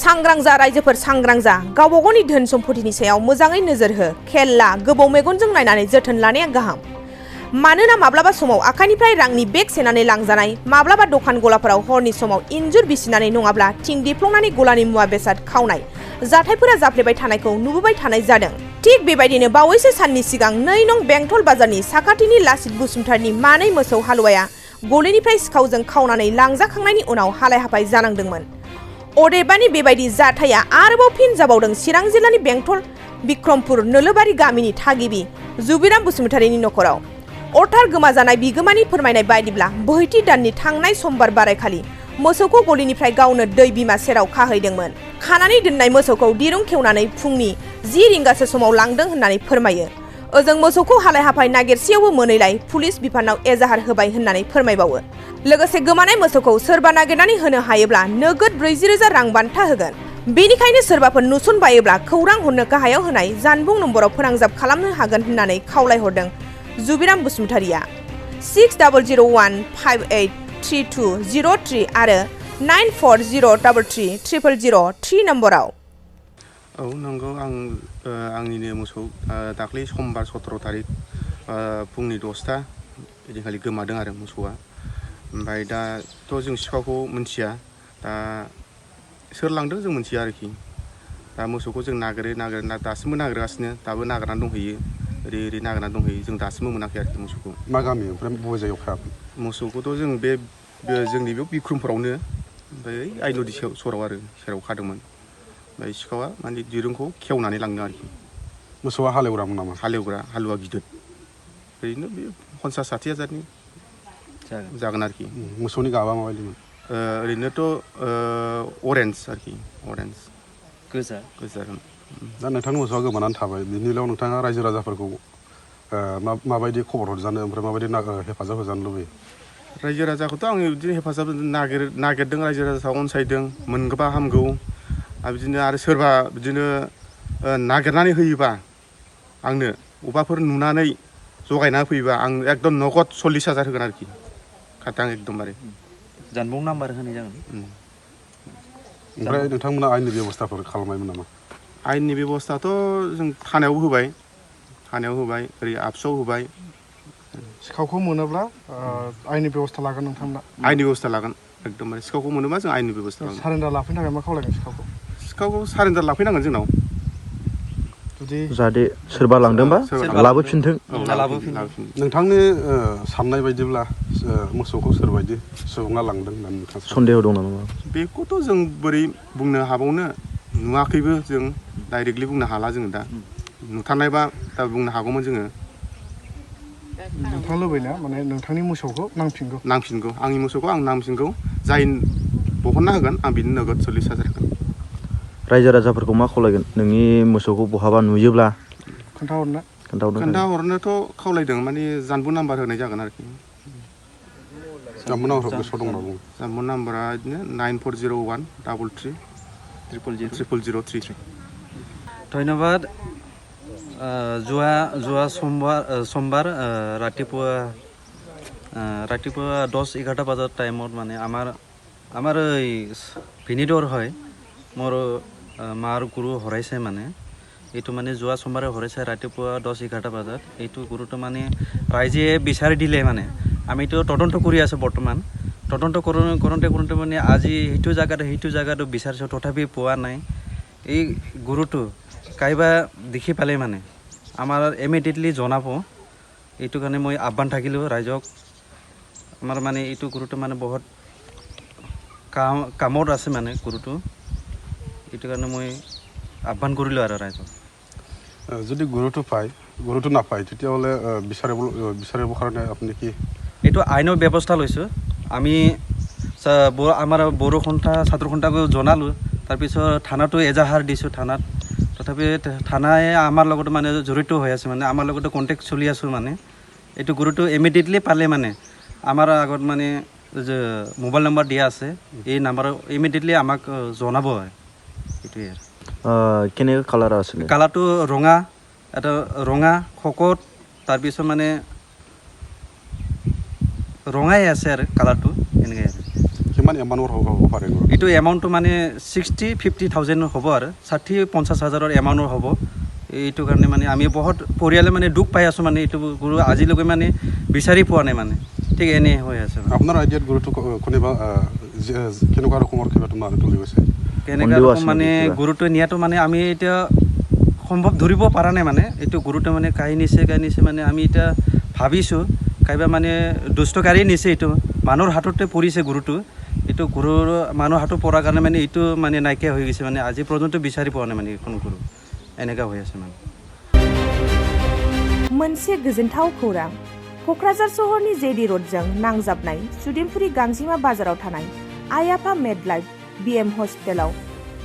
सांग्रां जा रायजोफोर सांग्रां जा गावबा गावनि धोन सम्पतिनि सायाव मोजाङै नोजोर हो खेल ला गोबाव मेगनजों नायनानै जोथोन लानाया गाहाम मानोना माब्लाबा समाव आखाइनिफ्राय रांनि बेग सेनानै लांजानाय माब्लाबा दखान गलाफोराव हरनि समाव इन्जुर बिसिनानै नङाब्ला थिं दिफ्लंनानै गलानि मुवा बेसाद खावनाय जाथायफोरा जाफ्लेबाय थानायखौ नुबोबाय थानाय जादों थिग बेबायदिनो बावैसो साननि सिगां 2 नं बेंटल बाजारनि साखाथिनि लासित बसुमतारिनि मानै मोसौ हालुवाया गलिनिफ्राय सिखावजों खावनानै लांजाखांनायनि उनाव हालाय हाफाय जानांदोंमोन अदेबानि बेबायदि जाथाया आरोबाव फिन जाबावदों चिरां जिल्लानि बेंटल बिक्रमपुर नोलोबारि गामिनि थागिबि जुबिराम बसुमतारिनि नखराव अरथार गोमाजानाय बिगोमानि फोरमायनाय बायदिब्ला बोहैथि दाननि थांनाय समबार बारायखालि मोसौखौ गलिनिफ्राय गावनो दै बिमा सेराव खाहैदोंमोन खानानै दोननाय मोसौखौ दिरुं खेवनानै फुंनि 10 रिंगासो समाव लांदों होननानै फोरमायो ओजों मोसौखौ हालाय हाफाय नागिरसेयावबो मोनैलाय पुलिस बिफानाव एजाहार होबाय होननानै फोरमायबावो लोगोसे गोमानाय मोसौखौ सोरबा नागिरनानै होनो हायोब्ला नोगोद 40,000 रां बान्था होगोन बेनिखायनो सोरबाफोर नुसनबायोब्ला खौरां हरनो गाहायाव होनाय जानबुं नम्बराव फोनांजाब खालामनो हागोन होननानै खावलायहरदों जुबिराम बसुमतारिया 6001583203 आरो 9403330003 नम्बराव औ नंगौ आंनिनो मोसौ दाख्लै समबार 17 तारिख फुंनि 10ता इदिनखालि गोमादों आरो मोसौआ ओमफ्राय दाथ' जों सिखावखौ मिन्थिया दा सोर लांदों जों मिन्थिया आरोखि दा मोसौखौ जों नागिरना दासिमबो नागिरगासिनो दाबो नागिरनानै दंहैयो ओरै नागिरनानै दंहैयो जों दासिमबो मोनाखै आरोखि मोसौखौ मा गामि ओमफ्राय बबे जायगायाव खायामोन मोसौखौथ' जों बे जोंनि बेयाव बिक्रमपुरावनो ओमफ्राय आइ नदि सेराव आरो सेराव खादोंमोन ओमफ्राय सिखावा माने दिरुंखौ खेवनानै लांदों आरोखि मोसौआ हालेवग्रामोन नामा हालुवा गिदिर ओरैनो बे 50-60 हाजारनि जागोन आरोखि मोसौनि गाबा माबायदिमोन ओरैनोथ' अरेन्ज आरोखि अरेन्ज गोजा दा नोंथांनि मोसौआ गोमानानै थाबाय बिनि उनाव नोंथाङा रायजो राजाफोरखौ माबायदि खबर हरजानो ओमफ्राय माबायदि हेफाजाब होजानो लुबैयो रायजो राजाखौथ' आङो बिदिनो हेफाजाब नागिरदों रायजो राजा अनसायदों मोनगोबा हामगौ आरो बिदिनो आरो सोरबा बिदिनो नागिरनानै होयोबा आंनो अबाफोर नुनानै जगायना फैयोबा आं एकदम नगद 40,000 होगोन आरोखि खाथां एकदमबारे जानबुं नाम्बार होनाय जागोन ओमफ्राय नोंथांमोना आयेननि बेब'स्थाफोर खालामनायमोन नामा आयेननि बेब'स्थाथ' जों थानायावबो होबाय ओरै आबसुआव होबाय सिखावखौ मोनोब्ला आयेननि बेब'स्था लागोन नोंथांमोना आयेननि बेब'स्था लागोन एकदमबारे सिखावखौ मोनोबा जों आयेननि बेब'स्था लागोन सारेन्डार लाफैनो थाखाय मा खावलायगोन सिखावखौ सारेन्डार लाफैनांगोन जोंनाव जुदि जाहाथे सोरबा लांदोंबा लाबोफिनथों नोंथांनि साननाय बायदिब्ला मोसौखौ सोरबायदि सुबुङा लांदों होननानै नोंथाङा सन्देह दं नामा बेखौथ' जों बोरै बुंनो हाबावनो नुवाखैबो जों डाइरेक्टलि बुंनो हाला जोङो दा नुथारनायबा दा बुंनो हागौमोन जोङो नोंथाङा लुबैना माने नोंथांनि मोसौखौ नांफिनगौ आंनि मोसौखौ आं नांफिनगौ जाय बहनना होगोन आं बिनो नोगोद 40,000 होगोन रायजो राजाफोरखौ मा खावलायगोन नोंनि मोसौखौ बहाबा नुयोब्ला खोन्थाहरनोथ' खावलायदों माने जानबुं नाम्बार होनाय जागोन आरोखि जानबुं नाम्बार गोसोआव दं नामा जानबुं नाम्बारा बिदिनो 9401330033 ধন্যবাদ যোৱা সোমবাৰ ৰাতিপুৱা 10-11 বজাত টাইমত মানে আমাৰ এই ভিনিডৰ হয় মোৰ মাৰ গুৰু হৰাইছে মানে এইটো মানে যোৱা সোমবাৰে হৰাইছে ৰাতিপুৱা 10-11 বজাত এইটো গুৰুটো মানে ৰাইজে বিচাৰি দিলে মানে আমিতো তদন্ত কৰি আছোঁ বৰ্তমান তদন্ত কৰোঁতে মানে আজি সেইটো জায়গাটো বিচাৰিছোঁ তথাপি পোৱা নাই এই গুৰুটো কাইবা দেখি পালে মানে আমাৰ ইমিডিয়েটলি জনাব এইটো কাৰণে মই আহ্বান থাকিলোঁ ৰাইজক আমাৰ মানে এইটো গুৰুটো মানে বহুত কামত আছে মানে গুৰুটো এইটো কাৰণে মই আহ্বান কৰিলোঁ আৰু ৰাইজক যদি গুৰুটো নাপায় তেতিয়াহ'লে বিচাৰিবৰ কাৰণে আপুনি কি এইটো আইনৰ ব্যৱস্থা লৈছোঁ আমি আমাৰ বড়ো সন্থা ছাত্ৰ সন্থাকো জনালোঁ তাৰপিছত থানাতো এজাহাৰ দিছোঁ থানাত তথাপি থানাই আমাৰ লগত মানে জড়িত হৈ আছে মানে আমাৰ লগতে কণ্টেক্ট চলি আছোঁ মানে এইটো গুৰুটো ইমিডিয়েটলি পালে মানে আমাৰ আগত মানে যে মোবাইল নম্বৰ দিয়া আছে এই নাম্বাৰত ইমিডিয়েটলি আমাক জনাব এইটোৱে কেনেকৈ কালাৰ আছিলে কালাৰটো ৰঙা শকত তাৰপিছত মানে ৰঙাই আছে আৰু কালাৰটো এনেকৈ কিমান এমাউণ্টৰ হ'ব পাৰে এইটো এমাউণ্টটো মানে 60-50,000 হ'ব আৰু 60-50,000 এমাউণ্টৰ হ'ব এইটো কাৰণে মানে আমি বহুত পৰিয়ালে মানে দুখ পাই আছোঁ মানে এইটো গৰু আজিলৈকে মানে বিচাৰি পোৱা নাই মানে ঠিক এনে হৈ আছে আপোনাৰ আইডিয়াত গৰুটো কোনোবা কেনেকুৱা ৰকমৰ কিবা তোমাৰ তুলি গৈছে কেনেকুৱা ৰকম মানে গৰুটো নিয়াটো মানে আমি এতিয়া সম্ভৱ ধৰিব পৰা নাই মানে এইটো গৰুটো মানে কাই নিছে মানে আমি এতিয়া ভাবিছোঁ কাইবা মানে দুষ্টকাৰী নিছে এইটো মানুহৰ হাততে পৰিছে গৰুটো এইটো গৰুৰ মানুহৰ হাতত পৰাৰ কাৰণে মানে এইটো মানে নাইকিয়া হৈ গৈছে মানে আজি পৰ্যন্ত বিচাৰি পোৱা নাই মানে এইখন গৰু এনেকুৱা হৈ আছে মানে मोनसे गोजोनथाव खौरां क'क्राझार सहरनि जेडि र'डजों नांजाबनाय सुदेमपुरि गांजिमा बाजाराव थानाय आइ आफा मेडलाइफ बिएम हस्पिटालाव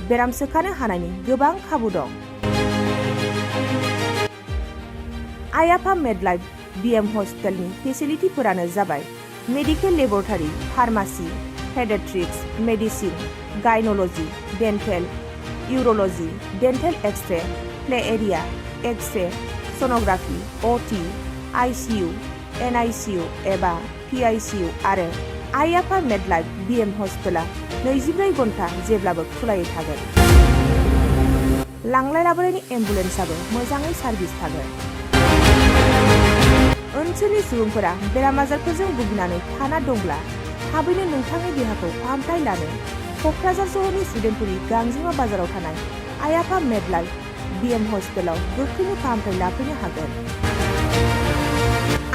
बेराम सोखानो हानायनि गोबां खाबु दं। आइ आफा मेडलाइफ बिएम हस्पिटालनि फेसिलिटिफोरानो जाबाय medical laboratory, pharmacy, paediatrics, medicine, gynaecology, dental, urology, dental x ray, play area, x ray, sonography, OT, ICU, NICU एबा पीआईसीयू आरो आइ आफा मेडलाइफ बिएम हस्पिटाला 24 घन्टा जेब्लाबो खुलायै थागोन। लांलाय लाबोलायनि एम्बुलेन्सआबो मोजाङै सार्भिस थागोन। ओनसोलनि सुबुंफोरा बेराम आजारफोरजों भुगिनानै थाना दंब्ला थाबैनो नोंथांनि देहाखौ फाहामथाय लानो क'क्राझार सहरनि सुदेमपुरि गांजिमा बाजाराव थानाय आइ आफा मेडलाइफ बिएम हस्पिटालाव गोख्रैनो फाहामथाय लाफैनो हागोन।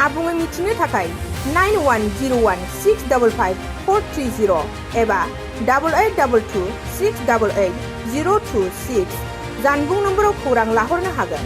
आबुङै मिथिनो थाखाय 9101655430 एबा 8822688026 जानबुं नम्बराव खौरां लाहरनो हागोन।